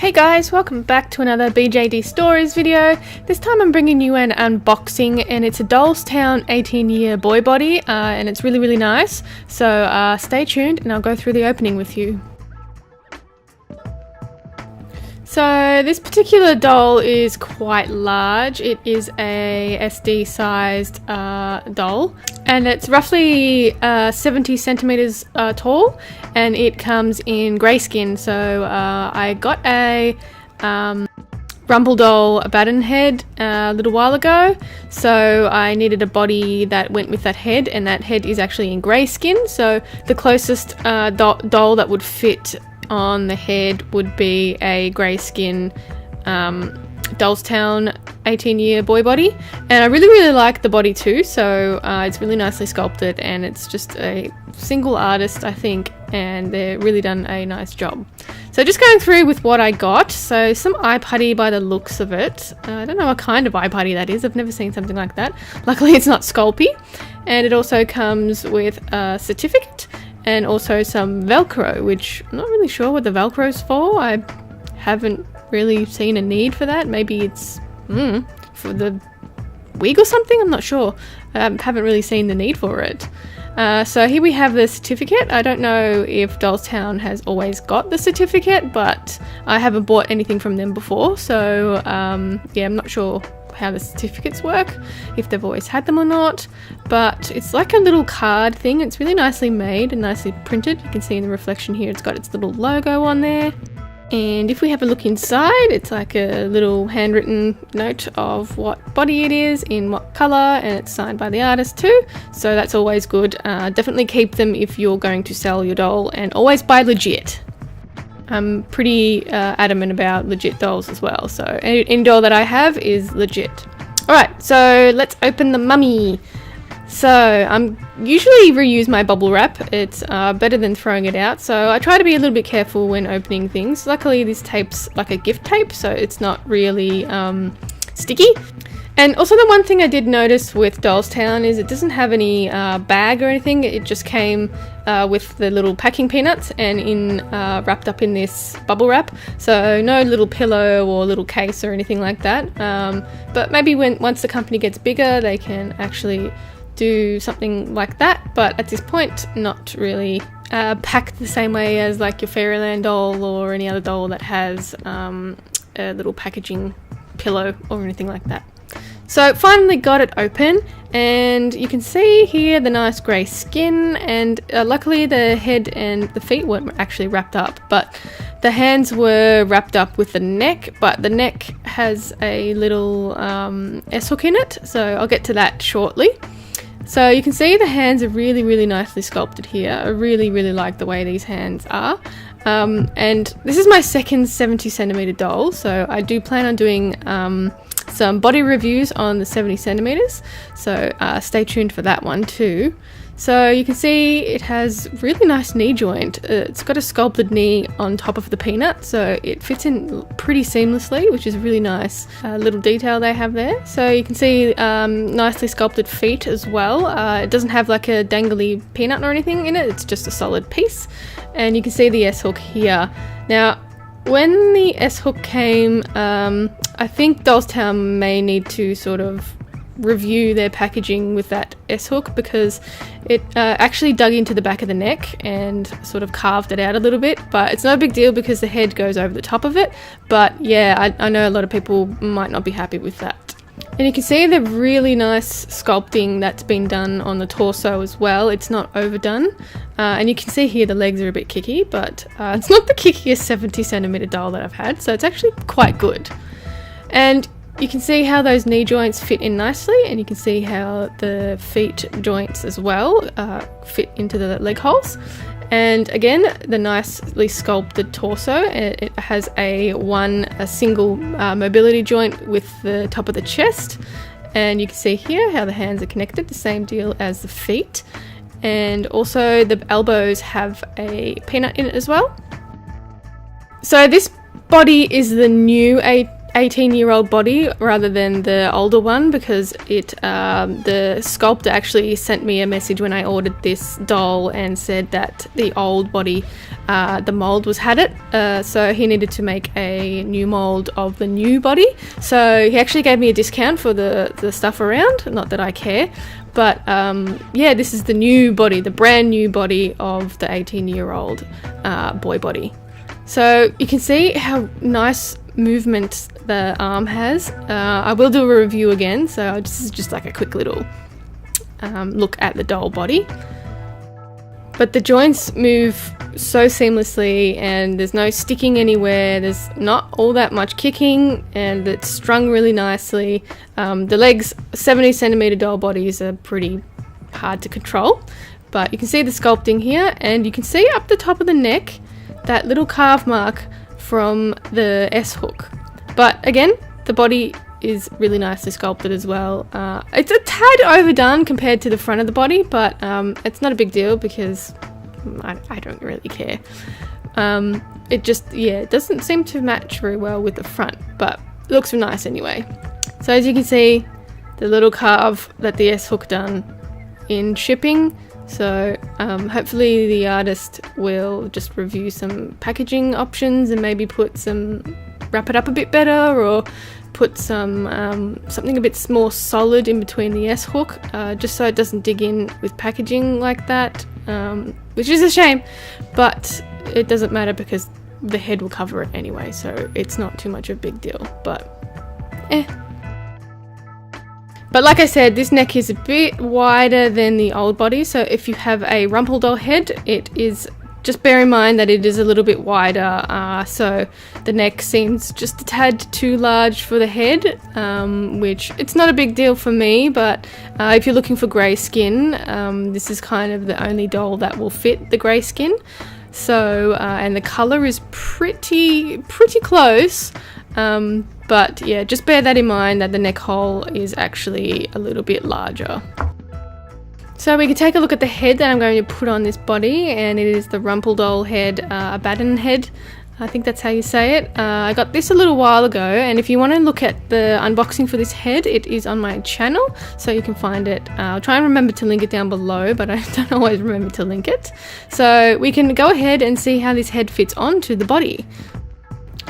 Hey guys, welcome back to another BJD Stories video. This time I'm bringing you an unboxing and it's a Dollstown 18-year boy body and it's really nice. So stay tuned and I'll go through the opening with you. So this particular doll is quite large. It is a SD sized doll and it's roughly 70 centimeters tall and it comes in grey skin. So I got a Rumble doll baton head a little while ago, so I needed a body that went with that head, and that head is actually in grey skin. So the closest doll that would fit on the head would be a grey skin Dollstown 18-year boy body, and I really like the body too. So it's really nicely sculpted and it's just a single artist, I think, and they've really done a nice job. So just going through with what I got. So some eye putty by the looks of it. I don't know what kind of eye putty that is. I've never seen something like that. Luckily it's not Sculpey, and it also comes with a certificate and also some Velcro, which I'm not really sure what the Velcro's for. I haven't really seen a need for that. Maybe it's for the wig or something, I'm not sure. I haven't really seen the need for it. So here we have the certificate. I don't know if Dollstown has always got the certificate, but I haven't bought anything from them before, so yeah, I'm not sure how the certificates work, if they've always had them or not, but it's like a little card thing. It's really nicely made and nicely printed. You can see in the reflection here it's got its little logo on there. And if we have a look inside, it's like a little handwritten note of what body it is, in what colour, and it's signed by the artist too, so that's always good. Definitely keep them if you're going to sell your doll, and always buy legit. I'm pretty adamant about legit dolls as well, so any doll that I have is legit. Alright, so let's open the mummy. So I'm usually reuse my bubble wrap. It's better than throwing it out, so I try to be a little bit careful when opening things. Luckily this tape's like a gift tape, so it's not really sticky. And also the one thing I did notice with Dollstown is it doesn't have any bag or anything. It just came with the little packing peanuts and wrapped up in this bubble wrap. So no little pillow or little case or anything like that. But maybe once the company gets bigger, they can actually do something like that. But at this point, not really packed the same way as like your Fairyland doll or any other doll that has a little packaging pillow or anything like that. So finally got it open, and you can see here the nice grey skin, and luckily the head and the feet weren't actually wrapped up, but the hands were wrapped up with the neck, but the neck has a little S-hook in it, so I'll get to that shortly. So you can see the hands are really nicely sculpted here. I really like the way these hands are. And this is my second 70 centimeter doll, so I do plan on doing some body reviews on the 70 centimeters, so stay tuned for that one too. So you can see it has really nice knee joint. It's got a sculpted knee on top of the peanut, so it fits in pretty seamlessly, which is a really nice little detail they have there. So you can see nicely sculpted feet as well. It doesn't have like a dangly peanut or anything in it, it's just a solid piece. And you can see the S-hook here. Now, when the S-hook came, I think Dollstown may need to sort of review their packaging with that S-hook, because it actually dug into the back of the neck and sort of carved it out a little bit, but it's no big deal because the head goes over the top of it. But yeah, I know a lot of people might not be happy with that. And you can see the really nice sculpting that's been done on the torso as well. It's not overdone. And you can see here the legs are a bit kicky, but it's not the kickiest 70 centimeter doll that I've had, so it's actually quite good. And you can see how those knee joints fit in nicely, and you can see how the feet joints as well fit into the leg holes. And again, the nicely sculpted torso, it has a single mobility joint with the top of the chest, and you can see here how the hands are connected, the same deal as the feet, and also the elbows have a peanut in it as well. So this body is the new 18-year-old body rather than the older one, because the sculptor actually sent me a message when I ordered this doll and said that the old body, the mold had it, so he needed to make a new mold of the new body. So he actually gave me a discount for the stuff around, not that I care. But yeah, this is the new body, the brand new body of the 18-year-old boy body. So you can see how nice movement the arm has. I will do a review again, so this is just like a quick little look at the doll body. But the joints move so seamlessly and there's no sticking anywhere, there's not all that much kicking, and it's strung really nicely. The legs, 70cm doll bodies are pretty hard to control, but you can see the sculpting here, and you can see up the top of the neck that little carve mark from the S-hook. But again, the body is really nicely sculpted as well. It's a tad overdone compared to the front of the body, but it's not a big deal because I don't really care. It just, yeah, it doesn't seem to match very well with the front, but it looks nice anyway. So as you can see, the little carve that the S-hook done in shipping. So hopefully the artist will just review some packaging options and maybe wrap it up a bit better, or put something a bit more solid in between the S-hook, just so it doesn't dig in with packaging like that, which is a shame, but it doesn't matter because the head will cover it anyway, so it's not too much of a big deal, but But like I said, this neck is a bit wider than the old body, so if you have a Rumpel doll head, just bear in mind that it is a little bit wider, so the neck seems just a tad too large for the head, which it's not a big deal for me, but if you're looking for grey skin, this is kind of the only doll that will fit the grey skin. So, and the colour is pretty close, but yeah, just bear that in mind that the neck hole is actually a little bit larger. So we can take a look at the head that I'm going to put on this body, and it is the Rumpel doll head, Abaddon head. I think that's how you say it. I got this a little while ago, and if you want to look at the unboxing for this head, it is on my channel, so you can find it. I'll try and remember to link it down below, but I don't always remember to link it. So we can go ahead and see how this head fits onto the body.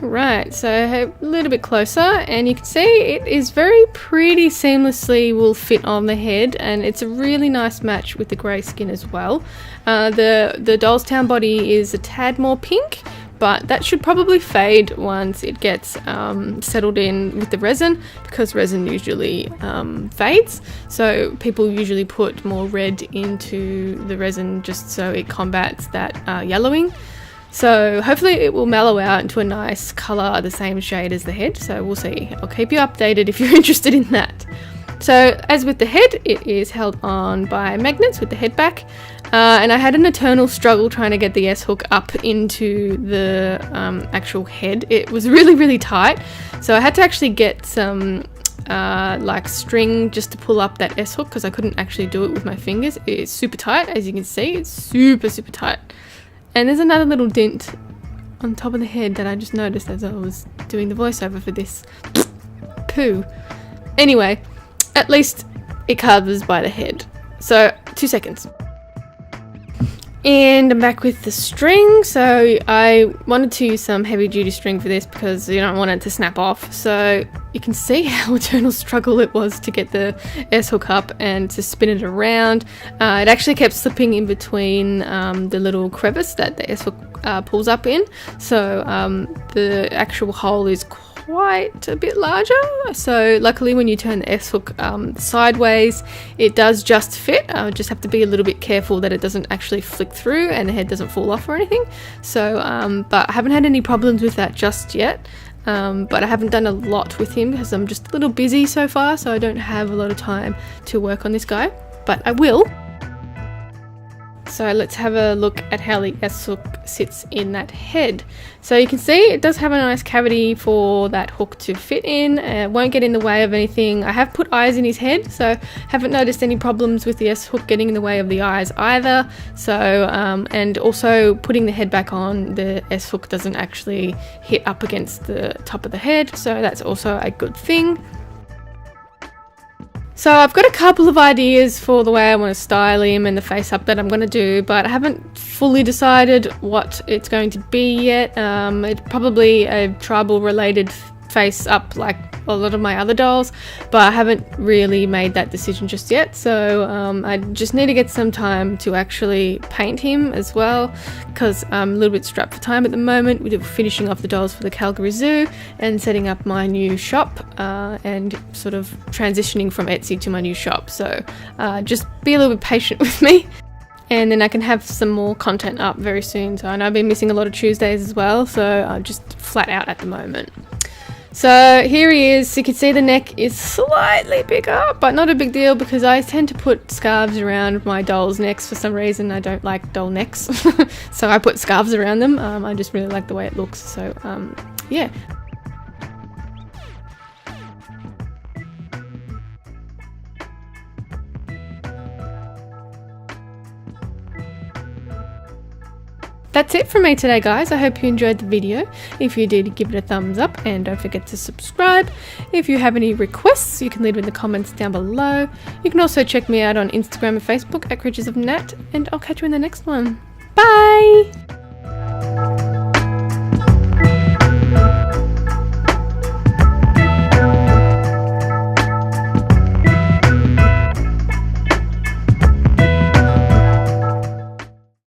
Right, so a little bit closer, and you can see it is very pretty seamlessly will fit on the head, and it's a really nice match with the grey skin as well. The Dollstown body is a tad more pink, but that should probably fade once it gets settled in with the resin, because resin usually fades. So people usually put more red into the resin just so it combats that yellowing. So hopefully it will mellow out into a nice colour, the same shade as the head, so we'll see. I'll keep you updated if you're interested in that. So as with the head, it is held on by magnets with the head back, and I had an eternal struggle trying to get the S-hook up into the actual head. It was really tight, so I had to actually get some like string just to pull up that S-hook, because I couldn't actually do it with my fingers. It's super tight, as you can see, it's super tight. And there's another little dent on top of the head that I just noticed as I was doing the voiceover for this. Poo. Anyway, at least it covers by the head. So, 2 seconds. And I'm back with the string. So I wanted to use some heavy duty string for this because you don't want it to snap off. So you can see how eternal struggle it was to get the S-hook up and to spin it around. It actually kept slipping in between the little crevice that the S-hook pulls up in. So the actual hole is quite a bit larger, so luckily when you turn the S-hook sideways, it does just fit. Just have to be a little bit careful that it doesn't actually flick through and the head doesn't fall off or anything. So but I haven't had any problems with that just yet, but I haven't done a lot with him because I'm just a little busy so far, so I don't have a lot of time to work on this guy, but I will. So let's have a look at how the S-hook sits in that head. So you can see it does have a nice cavity for that hook to fit in. It won't get in the way of anything. I have put eyes in his head, so haven't noticed any problems with the S-hook getting in the way of the eyes either. So, and also putting the head back on, the S-hook doesn't actually hit up against the top of the head, so that's also a good thing. So I've got a couple of ideas for the way I want to style him and the face up that I'm going to do, but I haven't fully decided what it's going to be yet. It's probably a tribal related face up like a lot of my other dolls, but I haven't really made that decision just yet. So I just need to get some time to actually paint him as well, because I'm a little bit strapped for time at the moment. We're finishing off the dolls for the Calgary Zoo and setting up my new shop and sort of transitioning from Etsy to my new shop. So just be a little bit patient with me. And then I can have some more content up very soon. So I know I've been missing a lot of Tuesdays as well, so I'm just flat out at the moment. So here he is. You can see the neck is slightly bigger, but not a big deal because I tend to put scarves around my dolls' necks for some reason. I don't like doll necks, so I put scarves around them. I just really like the way it looks. So yeah. That's it from me today, guys. I hope you enjoyed the video. If you did, give it a thumbs up and don't forget to subscribe. If you have any requests, you can leave them in the comments down below. You can also check me out on Instagram and Facebook at Creatures of Nat, and I'll catch you in the next one. Bye!